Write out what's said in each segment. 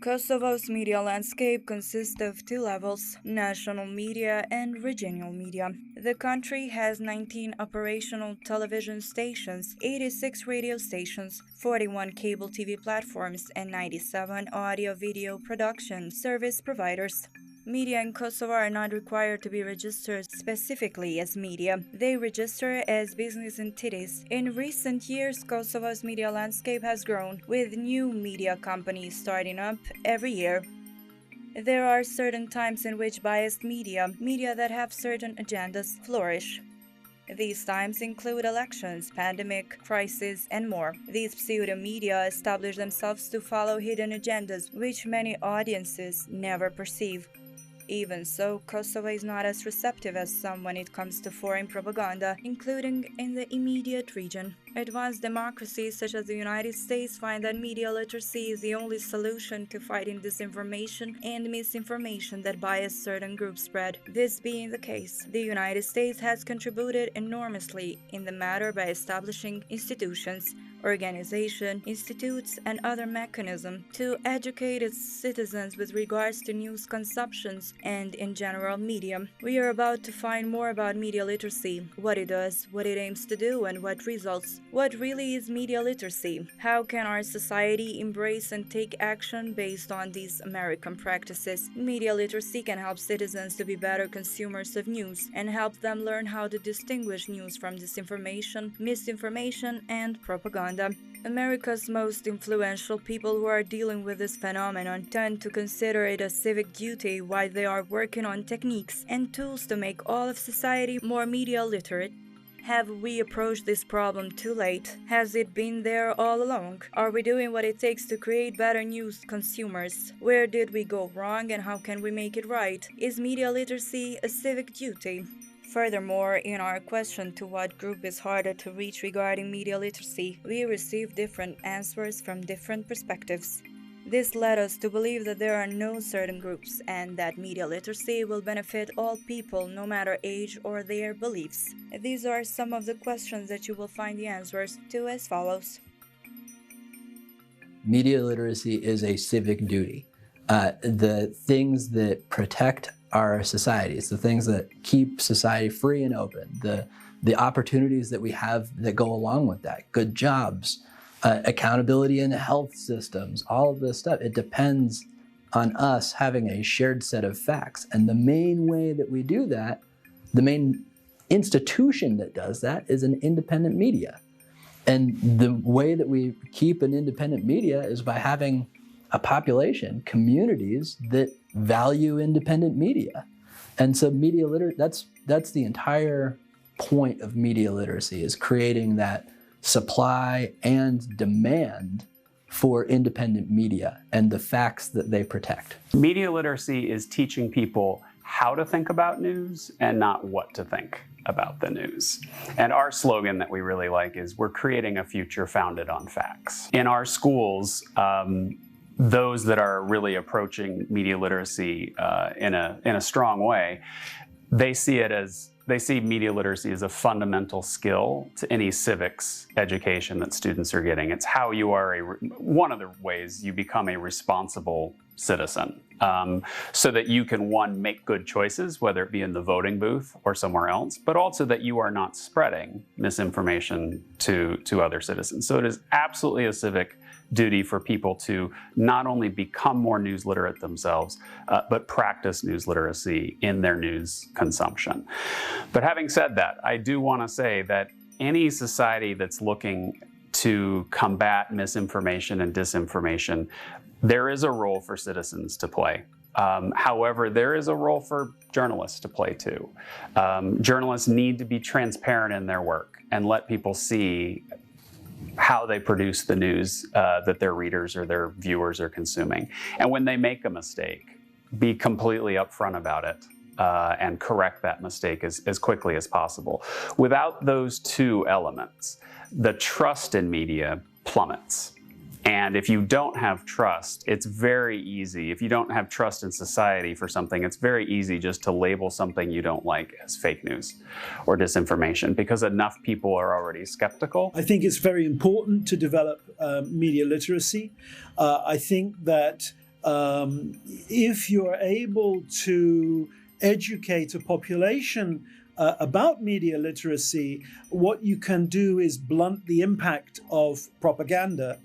Kosovo's media landscape consists of two levels, national media and regional media. The country has 19 operational television stations, 86 radio stations, 41 cable TV platforms, and 97 audio-video production service providers. Media in Kosovo are not required to be registered specifically as media. They register as business entities. In recent years, Kosovo's media landscape has grown, with new media companies starting up every year. There are certain times in which biased media that have certain agendas, flourish. These times include elections, pandemic, crisis, and more. These pseudo-media establish themselves to follow hidden agendas, which many audiences never perceive. Even so, Kosovo is not as receptive as some when it comes to foreign propaganda, including in the immediate region. Advanced democracies such as the United States find that media literacy is the only solution to fighting disinformation and misinformation that bias certain groups spread. This being the case, the United States has contributed enormously in the matter by establishing institutions, organizations, institutes, and other mechanisms to educate its citizens with regards to news consumptions and, in general, media. We are about to find more about media literacy, what it does, what it aims to do, and what results. What really is media literacy? How can our society embrace and take action based on these American practices? Media literacy can help citizens to be better consumers of news and help them learn how to distinguish news from disinformation, misinformation, and propaganda. America's most influential people who are dealing with this phenomenon tend to consider it a civic duty while they are working on techniques and tools to make all of society more media literate. Have we approached this problem too late? Has it been there all along? Are we doing what it takes to create better news consumers? Where did we go wrong and how can we make it right? Is media literacy a civic duty? Furthermore, in our question to what group is harder to reach regarding media literacy, we received different answers from different perspectives. This led us to believe that there are no certain groups and that media literacy will benefit all people no matter age or their beliefs. These are some of the questions that you will find the answers to as follows. Media literacy is a civic duty. The things that protect our societies, the things that keep society free and open, the opportunities that we have that go along with that, good jobs, accountability in health systems, all of this stuff, it depends on us having a shared set of facts. And the main way that we do that, the main institution that does that is an independent media. And the way that we keep an independent media is by having a population, communities that value independent media. And so media literacy, that's the entire point of media literacy, is creating that supply and demand for independent media and the facts that they protect. Media literacy is teaching people how to think about news and not what to think about the news. And our slogan that we really like is, we're creating a future founded on facts. In our schools, those that are really approaching media literacy in a strong way, they see media literacy as a fundamental skill to any civics education that students are getting. It's how you are one of the ways you become a responsible citizen, so that you can, one, make good choices, whether it be in the voting booth or somewhere else, but also that you are not spreading misinformation to other citizens. So it is absolutely a civic duty for people to not only become more news literate themselves, but practice news literacy in their news consumption. But having said that, I do want to say that any society that's looking to combat misinformation and disinformation, there is a role for citizens to play. However, there is a role for journalists to play too. Journalists need to be transparent in their work and let people see how they produce the news that their readers or their viewers are consuming. And when they make a mistake, be completely upfront about it and correct that mistake as quickly as possible. Without those two elements, the trust in media plummets. And if you don't have trust, it's very easy. If you don't have trust in society for something, it's very easy just to label something you don't like as fake news or disinformation, because enough people are already skeptical. I think it's very important to develop media literacy. I think that if you're able to educate a population about media literacy, what you can do is blunt the impact of propaganda.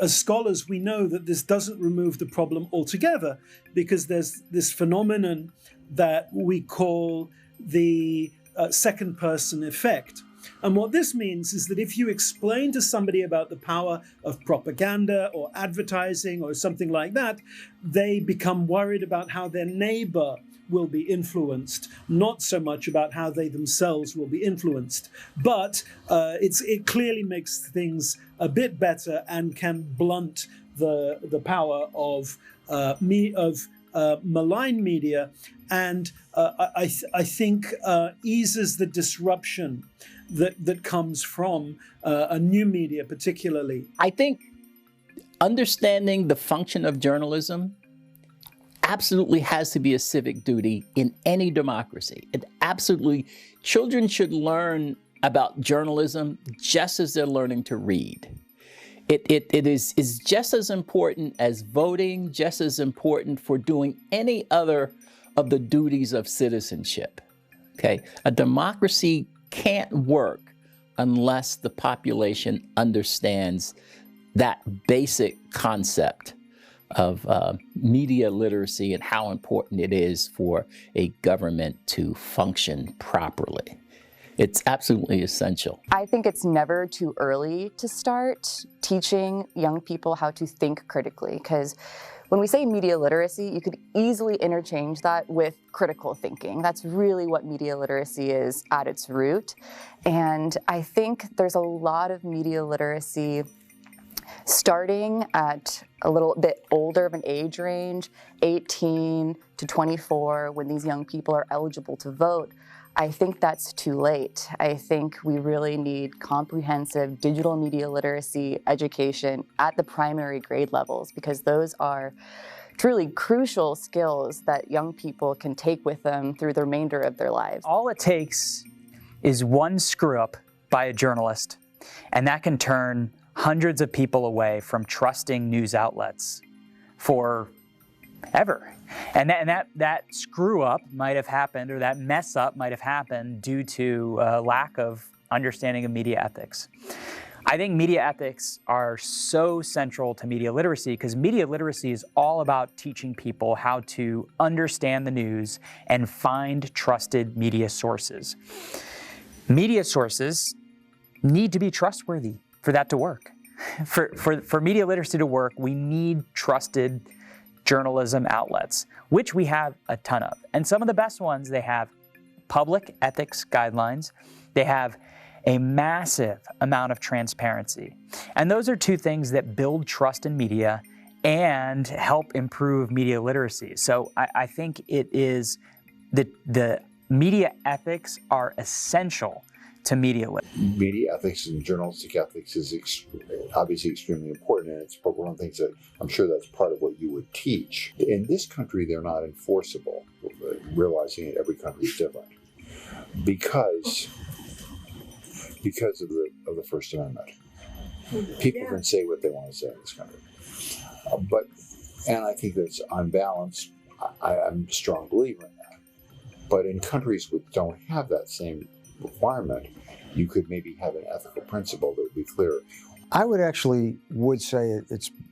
As scholars, we know that this doesn't remove the problem altogether, because there's this phenomenon that we call the second person effect. And what this means is that if you explain to somebody about the power of propaganda or advertising or something like that, they become worried about how their neighbor will be influenced, not so much about how they themselves will be influenced. But it clearly makes things a bit better and can blunt the power of malign media, and I think eases the disruption that comes from a new media, particularly. I think understanding the function of journalism absolutely has to be a civic duty in any democracy. Children should learn about journalism just as they're learning to read. It is just as important as voting, just as important for doing any other of the duties of citizenship. Okay? A democracy can't work unless the population understands that basic concept of media literacy and how important it is for a government to function properly. It's absolutely essential. I think it's never too early to start teaching young people how to think critically, because when we say media literacy, you could easily interchange that with critical thinking. That's really what media literacy is at its root. And I think there's a lot of media literacy starting at a little bit older of an age range, 18 to 24, when these young people are eligible to vote. I think that's too late. I think we really need comprehensive digital media literacy education at the primary grade levels, because those are truly crucial skills that young people can take with them through the remainder of their lives. All it takes is one screw up by a journalist, and that can turn hundreds of people away from trusting news outlets forever. And that screw up might have happened, or that mess up might have happened due to a lack of understanding of media ethics. I think media ethics are so central to media literacy, because media literacy is all about teaching people how to understand the news and find trusted media sources. Media sources need to be trustworthy for that to work. For media literacy to work, we need trusted journalism outlets, which we have a ton of. And some of the best ones, they have public ethics guidelines. They have a massive amount of transparency. And those are two things that build trust in media and help improve media literacy. So I think it is the media ethics are essential to media literacy. Media ethics and journalistic ethics is obviously extremely important, and it's one of the things that I'm sure that's part of what you would teach. In this country, they're not enforceable, realizing that every country is different, because of the First Amendment. People can say what they want to say in this country. And I think that's on balance, I'm a strong believer in that. But in countries which don't have that same requirement, you could maybe have an ethical principle that would be clearer. I would say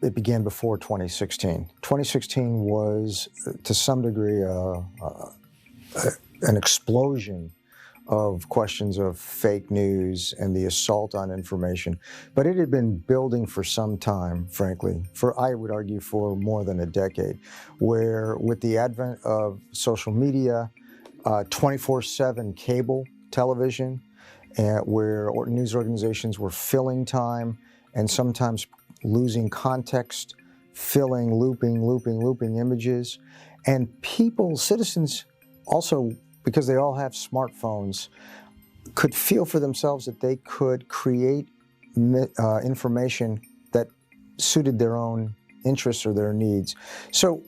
it began before 2016. 2016 was, to some degree, an explosion of questions of fake news and the assault on information. But it had been building for some time, frankly, I would argue for more than a decade, where with the advent of social media, 24/7 cable television, where news organizations were filling time and sometimes losing context, filling, looping images. And citizens also, because they all have smartphones, could feel for themselves that they could create information that suited their own interests or their needs. So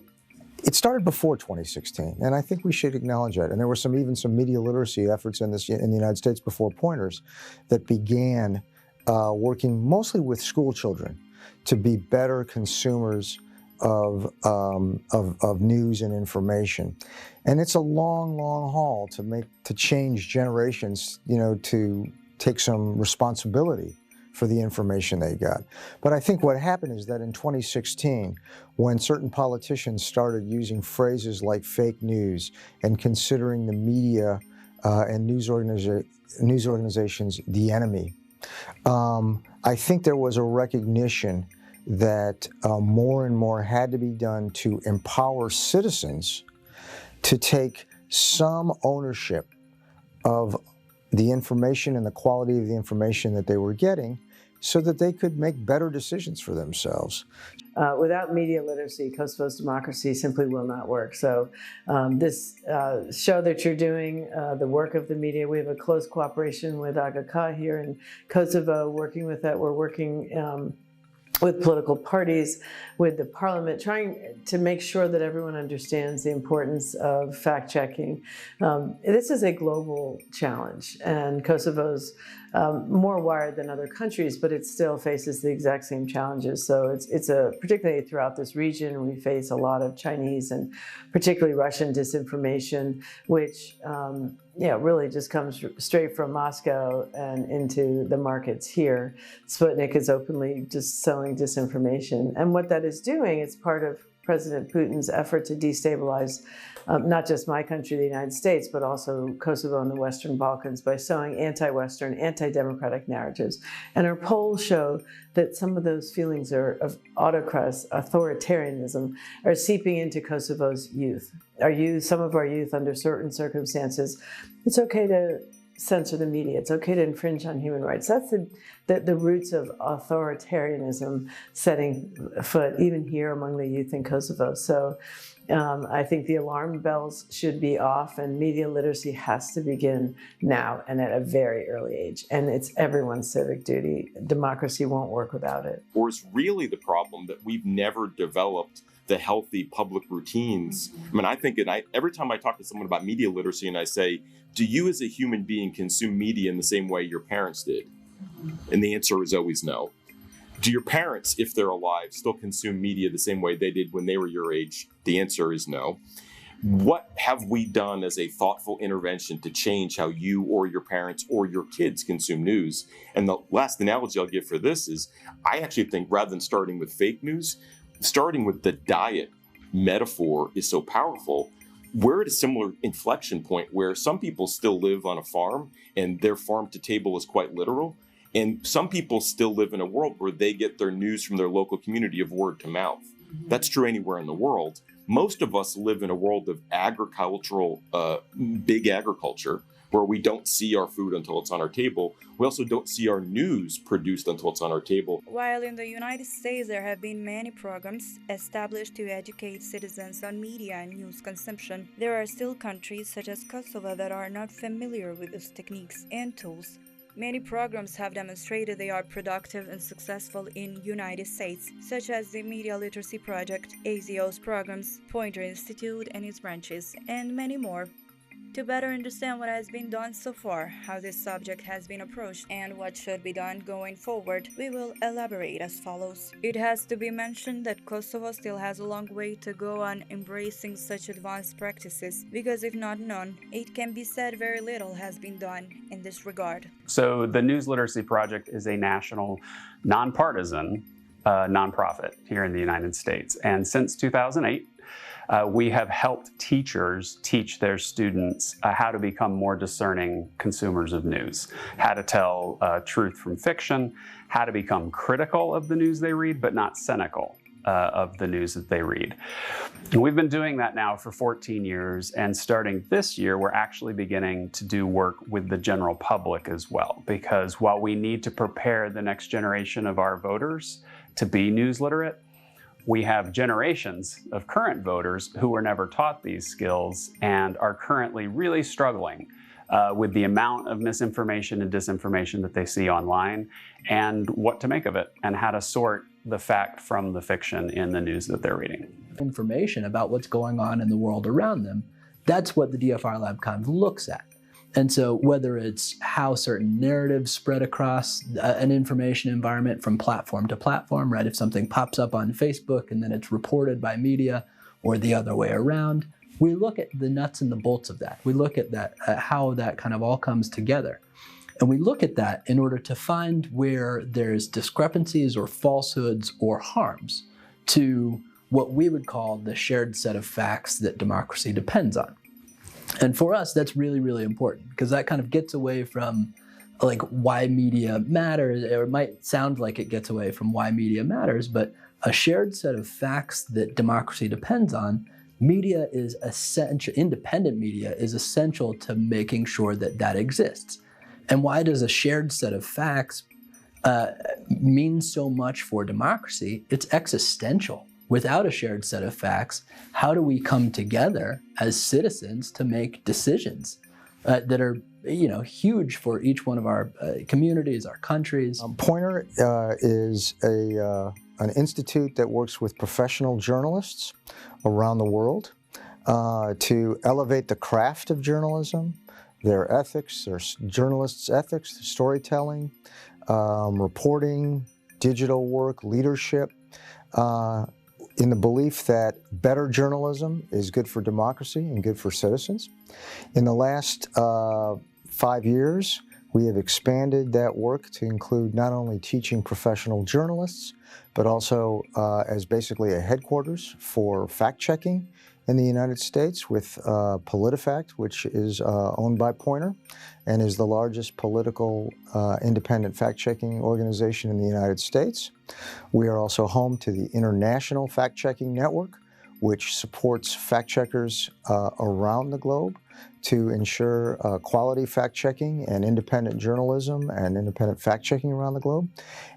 it started before 2016, and I think we should acknowledge that. And there were even some media literacy efforts in the United States before Pointers that began working mostly with school children to be better consumers of news and information, and it's a long, long haul to change generations, to take some responsibility for the information they got. But I think what happened is that in 2016, when certain politicians started using phrases like fake news and considering the media and news organizations the enemy, I think there was a recognition that more and more had to be done to empower citizens to take some ownership of the information and the quality of the information that they were getting, so that they could make better decisions for themselves. Without media literacy, Kosovo's democracy simply will not work. So this show that you're doing, the work of the media, we have a close cooperation with AGK here in Kosovo, working with that. We're working with political parties, with the parliament, trying to make sure that everyone understands the importance of fact-checking. This is a global challenge, and Kosovo's more wired than other countries, but it still faces the exact same challenges. So it's particularly throughout this region, we face a lot of Chinese and particularly Russian disinformation, which really just comes straight from Moscow and into the markets here. Sputnik is openly just selling disinformation. And what that is doing, it's part of President Putin's effort to destabilize not just my country, the United States, but also Kosovo and the Western Balkans by sowing anti-Western, anti-democratic narratives. And our polls show that some of those feelings of autocracy, authoritarianism, are seeping into Kosovo's youth. Some of our youth, under certain circumstances, it's okay to censor the media. It's okay to infringe on human rights. That's the roots of authoritarianism setting foot even here among the youth in Kosovo. So I think the alarm bells should be off, and media literacy has to begin now and at a very early age. And it's everyone's civic duty. Democracy won't work without it. Or is really the problem that we've never developed the healthy public routines? I mean, I think, every time I talk to someone about media literacy and I say, do you as a human being consume media in the same way your parents did? And the answer is always no. Do your parents, if they're alive, still consume media the same way they did when they were your age? The answer is no. What have we done as a thoughtful intervention to change how you or your parents or your kids consume news? And the last analogy I'll give for this is, I actually think rather than starting with fake news, starting with the diet metaphor is so powerful. We're at a similar inflection point where some people still live on a farm and their farm to table is quite literal. And some people still live in a world where they get their news from their local community of word to mouth. That's true anywhere in the world. Most of us live in a world of agricultural, big agriculture, where we don't see our food until it's on our table. We also don't see our news produced until it's on our table. While in the United States there have been many programs established to educate citizens on media and news consumption, there are still countries such as Kosovo that are not familiar with these techniques and tools. Many programs have demonstrated they are productive and successful in United States, such as the Media Literacy Project, ASIO's programs, Poynter Institute and its branches, and many more. To better understand what has been done so far, how this subject has been approached, and what should be done going forward, we will elaborate as follows. It has to be mentioned that Kosovo still has a long way to go on embracing such advanced practices, because if not none, it can be said very little has been done in this regard. So the News Literacy Project is a national, nonpartisan nonprofit here in the United States. And since 2008, we have helped teachers teach their students how to become more discerning consumers of news, how to tell truth from fiction, how to become critical of the news they read, but not cynical of the news that they read. And we've been doing that now for 14 years, and starting this year, we're actually beginning to do work with the general public as well, because while we need to prepare the next generation of our voters to be news literate, we have generations of current voters who were never taught these skills and are currently really struggling with the amount of misinformation and disinformation that they see online, and what to make of it, and how to sort the fact from the fiction in the news that they're reading. Information about what's going on in the world around them, that's what the DFR Lab kind of looks at. And so whether it's how certain narratives spread across an information environment from platform to platform, right? If something pops up on Facebook and then it's reported by media, or the other way around, we look at the nuts and the bolts of that. We look at that, how that kind of all comes together. And we look at that in order to find where there's discrepancies or falsehoods or harms to what we would call the shared set of facts that democracy depends on. And for us, that's really, really important, because that kind of gets away from like why media matters, or it might sound like it gets away from why media matters, but a shared set of facts that democracy depends on, media is essential, independent media is essential to making sure that that exists. And why does a shared set of facts mean so much for democracy? It's existential. Without a shared set of facts, how do we come together as citizens to make decisions that are, huge for each one of our communities, our countries? Pointer is an institute that works with professional journalists around the world to elevate the craft of journalism, their ethics, their journalists' ethics, storytelling, reporting, digital work, leadership, in the belief that better journalism is good for democracy and good for citizens. In the last 5 years, we have expanded that work to include not only teaching professional journalists, but also as basically a headquarters for fact-checking in the United States with PolitiFact, which is owned by Pointer and is the largest political independent fact-checking organization in the United States. We are also home to the International Fact-Checking Network, which supports fact-checkers around the globe to ensure quality fact-checking and independent journalism and independent fact-checking around the globe.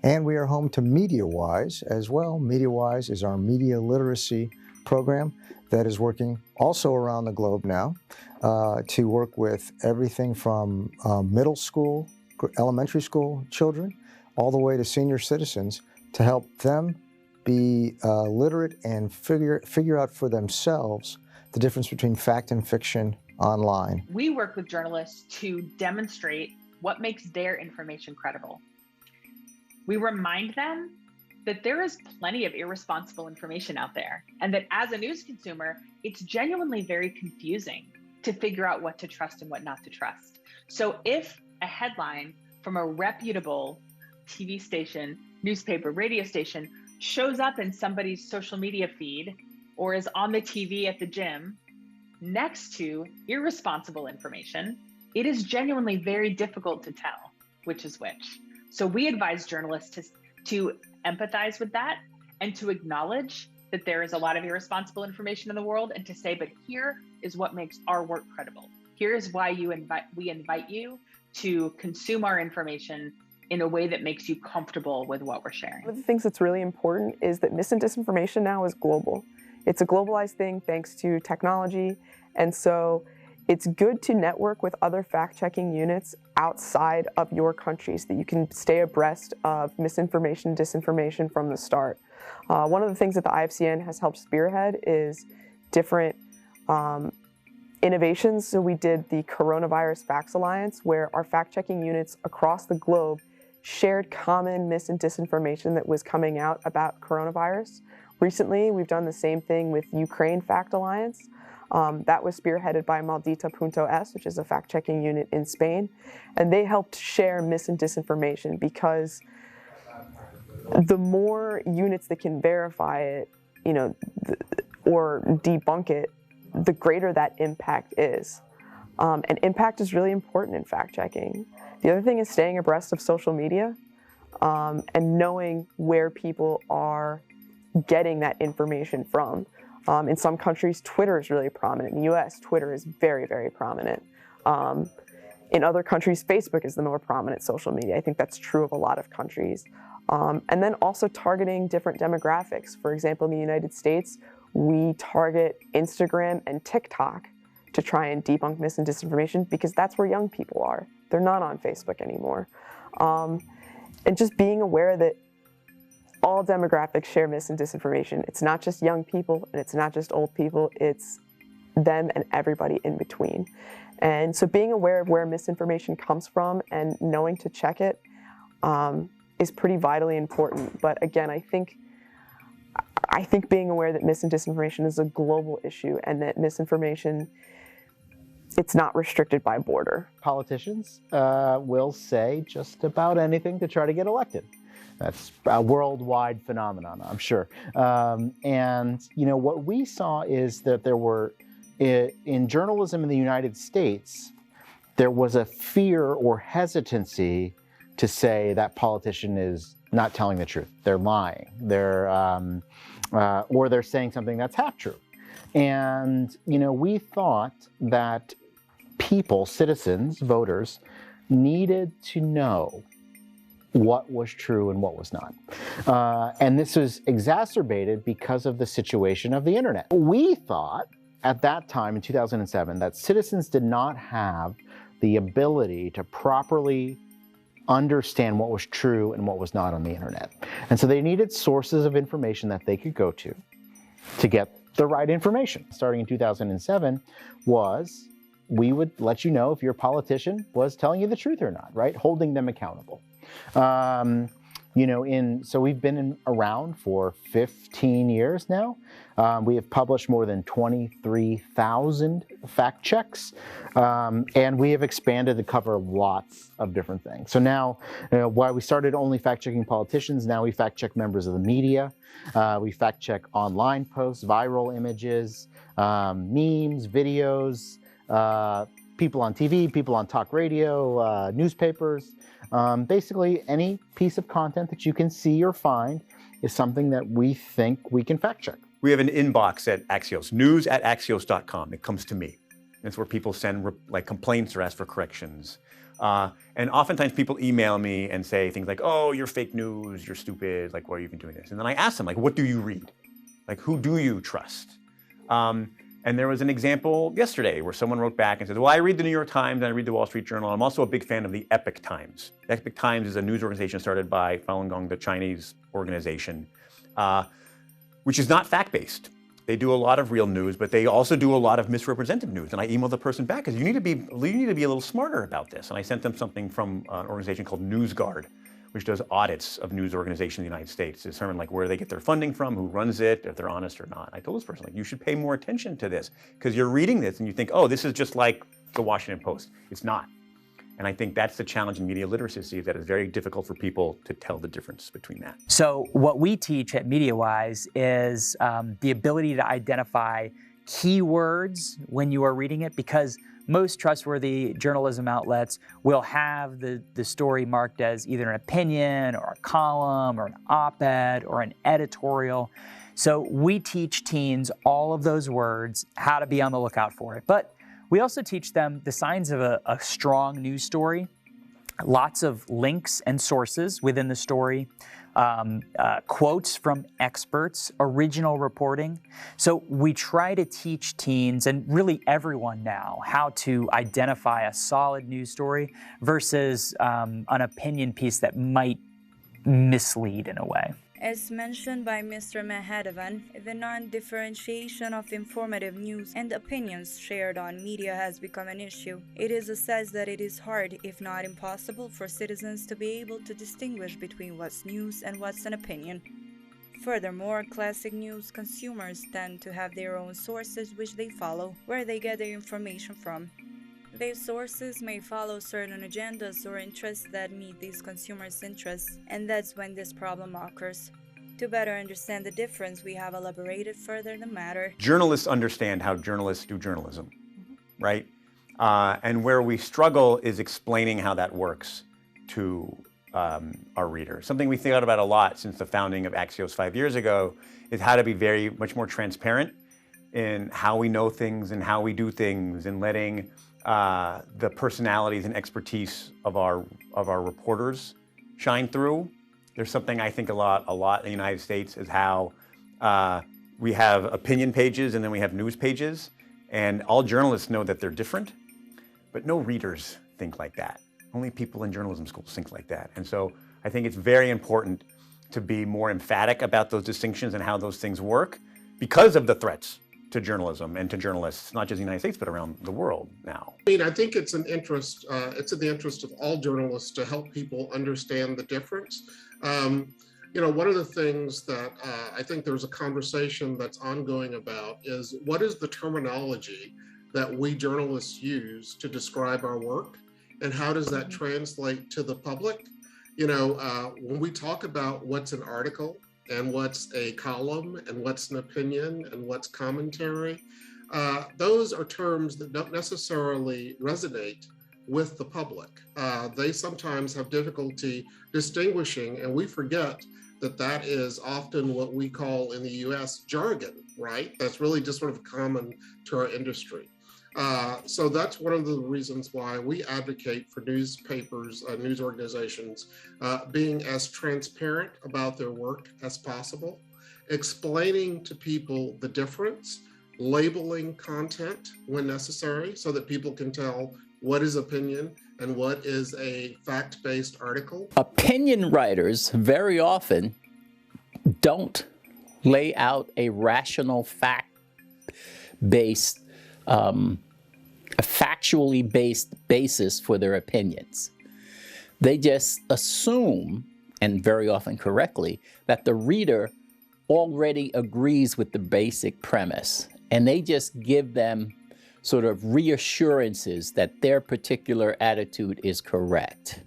And we are home to MediaWise as well. MediaWise is our media literacy program that is working also around the globe now to work with everything from middle school, elementary school children, all the way to senior citizens to help them be literate and figure out for themselves the difference between fact and fiction online. We work with journalists to demonstrate what makes their information credible. We remind them that there is plenty of irresponsible information out there, and that as a news consumer, it's genuinely very confusing to figure out what to trust and what not to trust. So if a headline from a reputable TV station, newspaper, radio station shows up in somebody's social media feed or is on the TV at the gym next to irresponsible information, it is genuinely very difficult to tell which is which. So we advise journalists to empathize with that and to acknowledge that there is a lot of irresponsible information in the world, and to say, but here is what makes our work credible. Here is why we invite you to consume our information in a way that makes you comfortable with what we're sharing. One of the things that's really important is that mis and disinformation now is global. It's a globalized thing thanks to technology, and so it's good to network with other fact-checking units outside of your country so that you can stay abreast of misinformation, disinformation from the start. One of the things that the IFCN has helped spearhead is different innovations. So we did the Coronavirus Facts Alliance, where our fact-checking units across the globe shared common mis and disinformation that was coming out about coronavirus. Recently, we've done the same thing with Ukraine Fact Alliance. That was spearheaded by Maldita.es, which is a fact-checking unit in Spain. And they helped share mis and disinformation, because the more units that can verify it, or debunk it, the greater that impact is. And impact is really important in fact-checking. The other thing is staying abreast of social media and knowing where people are getting that information from. In some countries, Twitter is really prominent. In the US, Twitter is very, very prominent. In other countries, Facebook is the more prominent social media. I think that's true of a lot of countries. And then also targeting different demographics. For example, in the United States, we target Instagram and TikTok to try and debunk mis and disinformation, because that's where young people are. They're not on Facebook anymore. And just being aware that all demographics share mis and disinformation. It's not just young people, and it's not just old people, it's them and everybody in between. And so being aware of where misinformation comes from and knowing to check it is pretty vitally important. But again, I think being aware that mis and disinformation is a global issue and that misinformation, it's not restricted by border. Politicians will say just about anything to try to get elected. That's a worldwide phenomenon, I'm sure. And what we saw is that there were, in journalism in the United States, there was a fear or hesitancy to say that politician is not telling the truth. They're lying. Or they're saying something that's half true. And we thought that people, citizens, voters, needed to know what was true and what was not. And this was exacerbated because of the situation of the internet. We thought at that time in 2007 that citizens did not have the ability to properly understand what was true and what was not on the internet. And so they needed sources of information that they could go to get the right information. Starting in 2007 was, we would let you know if your politician was telling you the truth or not, right? Holding them accountable. So we've been around for 15 years now. We have published more than 23,000 fact checks, and we have expanded to cover lots of different things. So now, while we started only fact-checking politicians, now we fact-check members of the media. We fact-check online posts, viral images, memes, videos, people on TV, people on talk radio, newspapers. Basically, any piece of content that you can see or find is something that we think we can fact check. We have an inbox at Axios, news@axios.com. It comes to me. It's where people send complaints or ask for corrections. And oftentimes people email me and say things like, oh, you're fake news, you're stupid, why are you even doing this? And then I ask them, what do you read? Who do you trust? And there was an example yesterday where someone wrote back and said, well, I read the New York Times and I read the Wall Street Journal. I'm also a big fan of the Epoch Times. The Epoch Times is a news organization started by Falun Gong, the Chinese organization, which is not fact-based. They do a lot of real news, but they also do a lot of misrepresented news. And I emailed the person back, because you need to be a little smarter about this. And I sent them something from an organization called NewsGuard, which does audits of news organizations in the United States to determine where they get their funding from, who runs it, if they're honest or not. I told this person, you should pay more attention to this, because you're reading this and you think, oh, this is just like the Washington Post. It's not. And I think that's the challenge in media literacy, that it's very difficult for people to tell the difference between that. So what we teach at MediaWise is the ability to identify keywords when you are reading it, because most trustworthy journalism outlets will have the story marked as either an opinion or a column or an op-ed or an editorial. So we teach teens all of those words, how to be on the lookout for it. But we also teach them the signs of a strong news story, lots of links and sources within the story, quotes from experts, original reporting. So we try to teach teens, and really everyone now, how to identify a solid news story versus an opinion piece that might mislead in a way. As mentioned by Mr. Mahadevan, the non-differentiation of informative news and opinions shared on media has become an issue. It is assessed that it is hard, if not impossible, for citizens to be able to distinguish between what's news and what's an opinion. Furthermore, classic news consumers tend to have their own sources which they follow, where they get their information from. These sources may follow certain agendas or interests that meet these consumers' interests, and that's when this problem occurs. To better understand the difference, we have elaborated further the matter. Journalists understand how journalists do journalism, right? And where we struggle is explaining how that works to our readers. Something we think about a lot since the founding of Axios 5 years ago is how to be much more transparent in how we know things and how we do things, and letting the personalities and expertise of our reporters shine through. There's something I think a lot in the United States is how we have opinion pages and then we have news pages, and all journalists know that they're different, but no readers think like that. Only people in journalism schools think like that. And so I think it's very important to be more emphatic about those distinctions and how those things work because of the threats to journalism and to journalists, not just in the United States, but around the world now? I mean, I think it's an interest, it's in the interest of all journalists to help people understand the difference. You know, one of the things that I think there's a conversation that's ongoing about is what is the terminology that we journalists use to describe our work, and how does that translate to the public? You know, when we talk about what's an article and what's a column and what's an opinion and what's commentary, those are terms that don't necessarily resonate with the public. They sometimes have difficulty distinguishing, and we forget that that is often what we call in the US jargon, right? That's really just sort of common to our industry. So that's one of the reasons why we advocate for newspapers, news organizations, being as transparent about their work as possible, explaining to people the difference, labeling content when necessary so that people can tell what is opinion and what is a fact-based article. Opinion writers very often don't lay out a rational fact-based, a factually based basis for their opinions. They just assume, and very often correctly, that the reader already agrees with the basic premise, and they just give them sort of reassurances that their particular attitude is correct.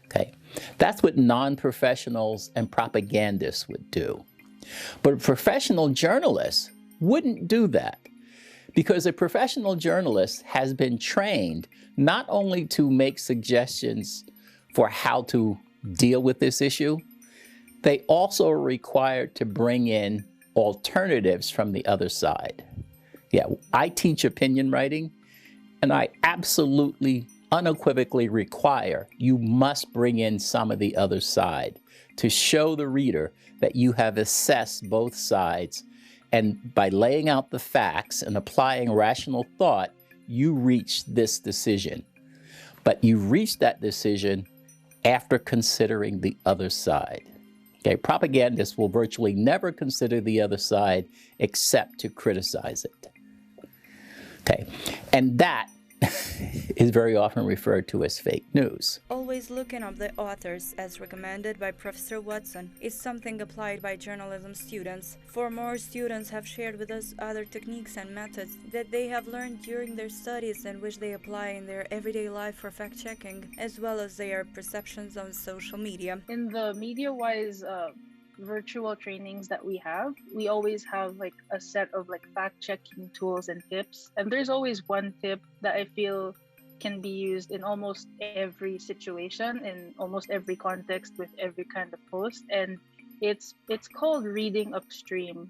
Okay, that's what non-professionals and propagandists would do. But a professional journalist wouldn't do that, because a professional journalist has been trained not only to make suggestions for how to deal with this issue, they also are required to bring in alternatives from the other side. Yeah, I teach opinion writing, and I absolutely, unequivocally require you must bring in some of the other side to show the reader that you have assessed both sides, and by laying out the facts and applying rational thought, you reach this decision. But you reach that decision after considering the other side. Okay, propagandists will virtually never consider the other side except to criticize it. Okay, and that is very often referred to as fake news. Always looking up the authors, as recommended by Professor Watson, is something applied by journalism students. For more, students have shared with us other techniques and methods that they have learned during their studies and which they apply in their everyday life for fact-checking, as well as their perceptions on social media. In the media-wise virtual trainings that we always have like a set of like fact-checking tools and tips, and there's always one tip that I feel can be used in almost every situation, in almost every context, with every kind of post, and it's called reading upstream.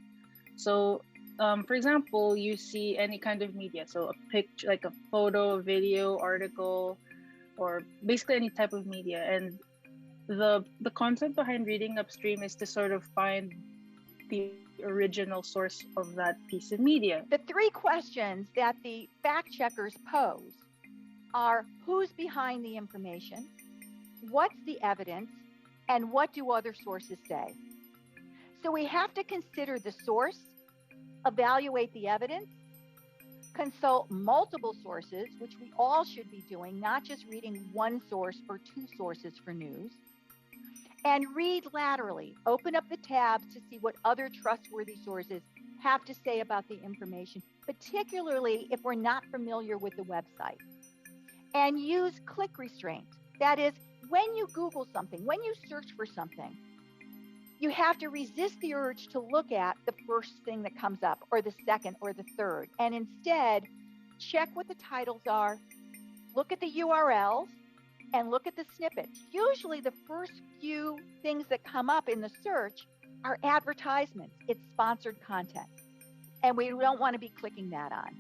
So for example, you see any kind of media, so a picture, like a photo, video, article, or basically any type of media, and the concept behind reading upstream is to sort of find the original source of that piece of media. The three questions that the fact checkers pose are: who's behind the information, what's the evidence, and what do other sources say? So we have to consider the source, evaluate the evidence, consult multiple sources, which we all should be doing, not just reading one source or two sources for news, and read laterally. Open up the tabs to see what other trustworthy sources have to say about the information, particularly if we're not familiar with the website. And use click restraint. That is, when you Google something, when you search for something, you have to resist the urge to look at the first thing that comes up, or the second, or the third, and instead check what the titles are, look at the URLs, and look at the snippets. Usually the first few things that come up in the search are advertisements. It's sponsored content, and we don't want to be clicking that on.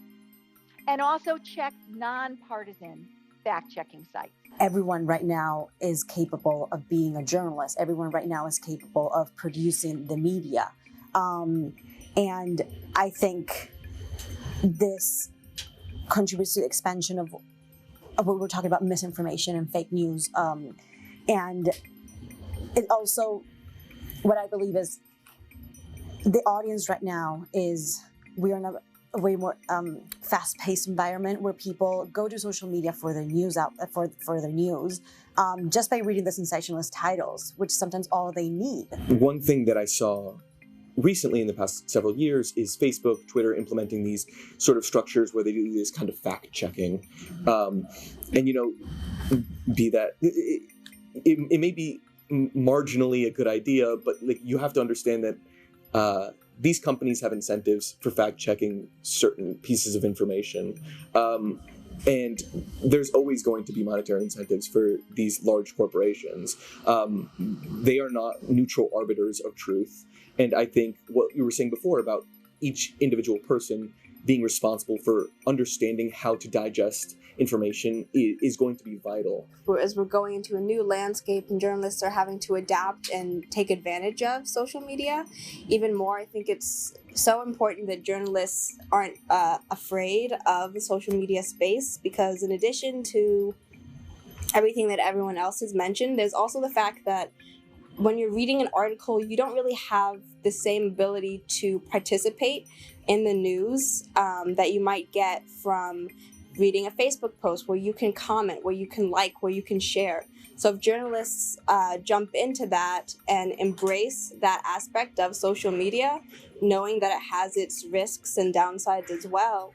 And also check nonpartisan fact-checking sites. Everyone right now is capable of being a journalist. Everyone right now is capable of producing the media. And I think this contributes to the expansion of what we're talking about, misinformation and fake news. And it also, what I believe is the audience right now is, we are in a way more fast-paced environment where people go to social media for their news for their news just by reading the sensationalist titles, which is sometimes all they need. One thing that I saw recently in the past several years is Facebook, Twitter implementing these sort of structures where they do this kind of fact-checking, and be that it may be marginally a good idea, but like you have to understand that these companies have incentives for fact-checking certain pieces of information. And there's always going to be monetary incentives for these large corporations. They are not neutral arbiters of truth. And I think what you were saying before about each individual person being responsible for understanding how to digest information is going to be vital. As we're going into a new landscape and journalists are having to adapt and take advantage of social media, even more, I think it's so important that journalists aren't afraid of the social media space, because in addition to everything that everyone else has mentioned, there's also the fact that when you're reading an article, you don't really have the same ability to participate in the news that you might get from reading a Facebook post where you can comment, where you can like, where you can share. So if journalists jump into that and embrace that aspect of social media, knowing that it has its risks and downsides as well,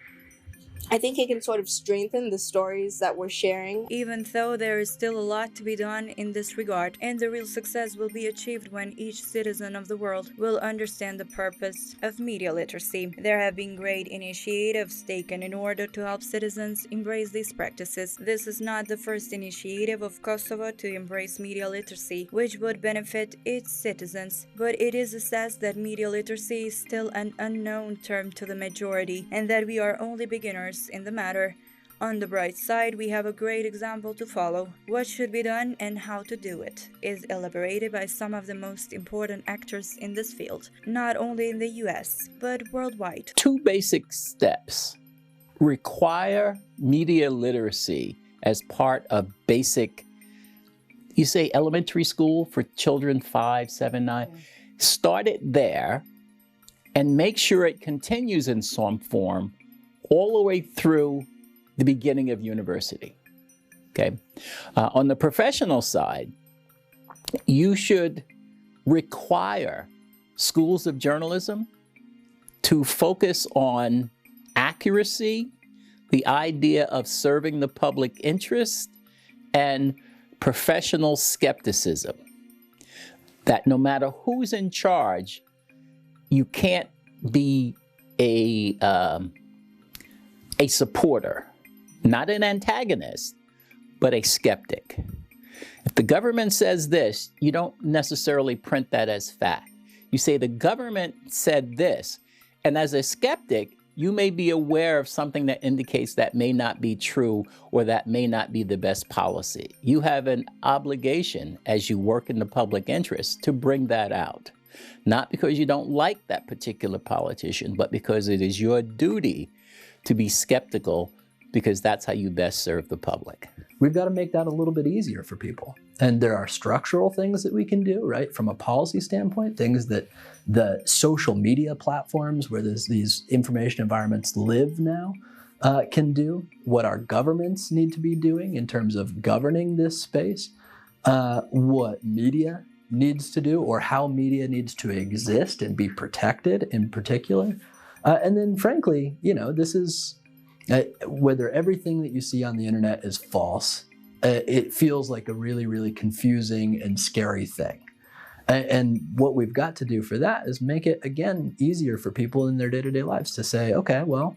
I think it can sort of strengthen the stories that we're sharing. Even though there is still a lot to be done in this regard, and the real success will be achieved when each citizen of the world will understand the purpose of media literacy. There have been great initiatives taken in order to help citizens embrace these practices. This is not the first initiative of Kosovo to embrace media literacy, which would benefit its citizens, but it is assessed that media literacy is still an unknown term to the majority, and that we are only beginners in the matter. On the bright side, we have a great example to follow. What should be done and how to do it is elaborated by some of the most important actors in this field, not only in the US, but worldwide. 2 basic steps require media literacy as part of basic, you say elementary school for children 5, 7, 9. Start it there and make sure it continues in some form all the way through the beginning of university, okay? On the professional side, you should require schools of journalism to focus on accuracy, the idea of serving the public interest, and professional skepticism. That no matter who's in charge, you can't be a supporter, not an antagonist, but a skeptic. If the government says this, you don't necessarily print that as fact. You say the government said this, and as a skeptic, you may be aware of something that indicates that may not be true or that may not be the best policy. You have an obligation as you work in the public interest to bring that out. Not because you don't like that particular politician, but because it is your duty to be skeptical, because that's how you best serve the public. We've got to make that a little bit easier for people. And there are structural things that we can do, right? From a policy standpoint, things that the social media platforms where these information environments live now can do, what our governments need to be doing in terms of governing this space, what media needs to do, or how media needs to exist and be protected in particular. And then frankly, this is, whether everything that you see on the internet is false, it feels like a really, really confusing and scary thing. And what we've got to do for that is make it, again, easier for people in their day-to-day lives to say, okay, well,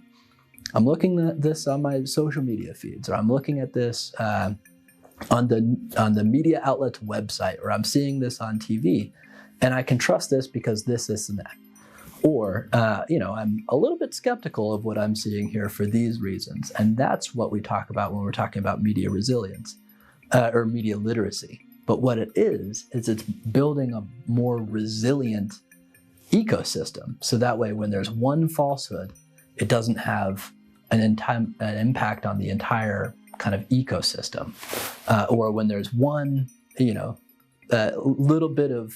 I'm looking at this on my social media feeds, or I'm looking at this on the media outlet's website, or I'm seeing this on TV, and I can trust this because this, and that. Or, I'm a little bit skeptical of what I'm seeing here for these reasons. And that's what we talk about when we're talking about media resilience, or media literacy. But what it is it's building a more resilient ecosystem. So that way, when there's one falsehood, it doesn't have an impact on the entire kind of ecosystem. Or when there's one, little bit of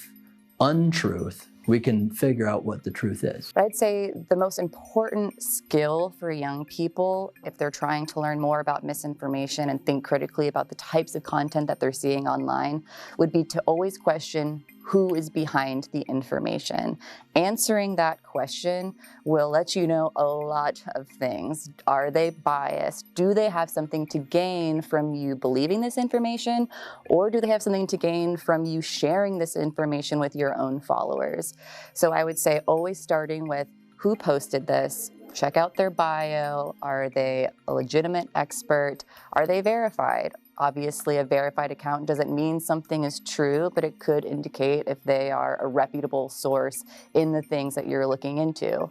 untruth, we can figure out what the truth is. But I'd say the most important skill for young people, if they're trying to learn more about misinformation and think critically about the types of content that they're seeing online, would be to always question who is behind the information. Answering that question will let you know a lot of things. Are they biased? Do they have something to gain from you believing this information? Or do they have something to gain from you sharing this information with your own followers? So I would say always starting with who posted this, check out their bio. Are they a legitimate expert? Are they verified? Obviously, a verified account doesn't mean something is true, but it could indicate if they are a reputable source in the things that you're looking into.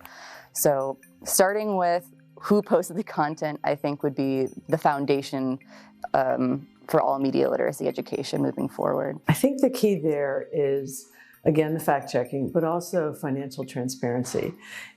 So starting with who posted the content, I think would be the foundation for all media literacy education moving forward. I think the key there is, again, the fact-checking, but also financial transparency.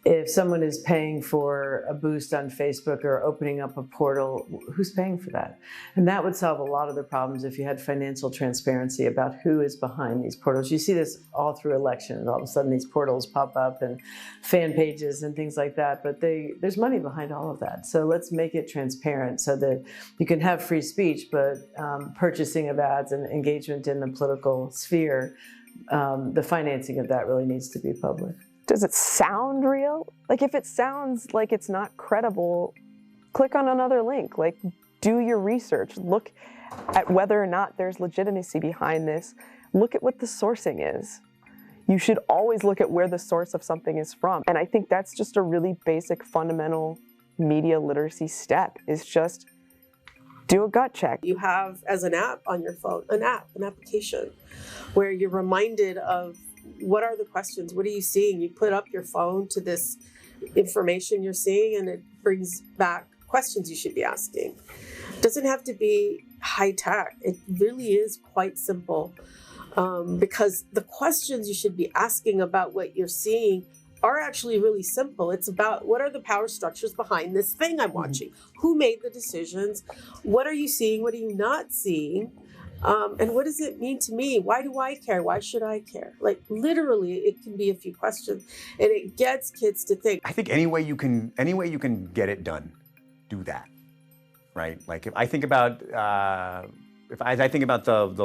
If someone is paying for a boost on Facebook or opening up a portal, who's paying for that? And that would solve a lot of the problems if you had financial transparency about who is behind these portals. You see this all through elections. All of a sudden these portals pop up and fan pages and things like that, but there's money behind all of that. So let's make it transparent so that you can have free speech, but purchasing of ads and engagement in the political sphere, the financing of that really needs to be public. Does it sound real? Like, if it sounds like it's not credible, click on another link. Like, do your research. Look at whether or not there's legitimacy behind this. Look at what the sourcing is. You should always look at where the source of something is from. And I think that's just a really basic, fundamental media literacy step, is just do a gut check. You have, as an app on your phone, an application, where you're reminded of what are the questions, what are you seeing? You put up your phone to this information you're seeing and it brings back questions you should be asking. It doesn't have to be high tech. It really is quite simple because the questions you should be asking about what you're seeing are actually really simple. It's about what are the power structures behind this thing I'm watching? Who made the decisions? What are you seeing? What are you not seeing? And what does it mean to me? Why do I care? Why should I care? Like, literally, it can be a few questions, and it gets kids to think. I think any way you can get it done, do that, right? Like, if I think about the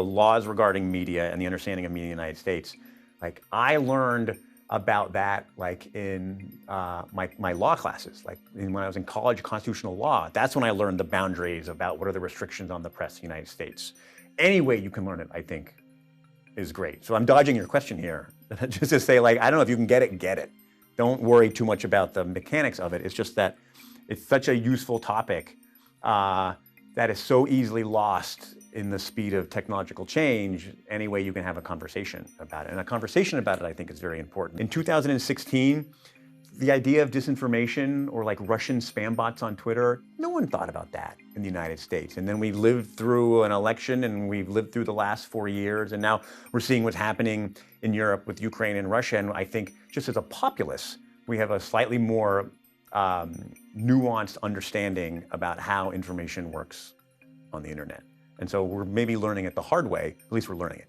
laws regarding media and the understanding of media in the United States, like, I learned about that like in my law classes, like when I was in college, constitutional law. That's when I learned the boundaries about what are the restrictions on the press in the United States. Any way you can learn it, I think, is great. So I'm dodging your question here, just to say, like, I don't know if you can get it, get it. Don't worry too much about the mechanics of it. It's just that it's such a useful topic that is so easily lost in the speed of technological change. Any way you can have a conversation about it. And a conversation about it, I think, is very important. In 2016, the idea of disinformation or like Russian spam bots on Twitter, no one thought about that in the United States. And then we lived through an election and we've lived through the last 4 years. And now we're seeing what's happening in Europe with Ukraine and Russia. And I think just as a populace, we have a slightly more nuanced understanding about how information works on the internet. And so we're maybe learning it the hard way, at least we're learning it.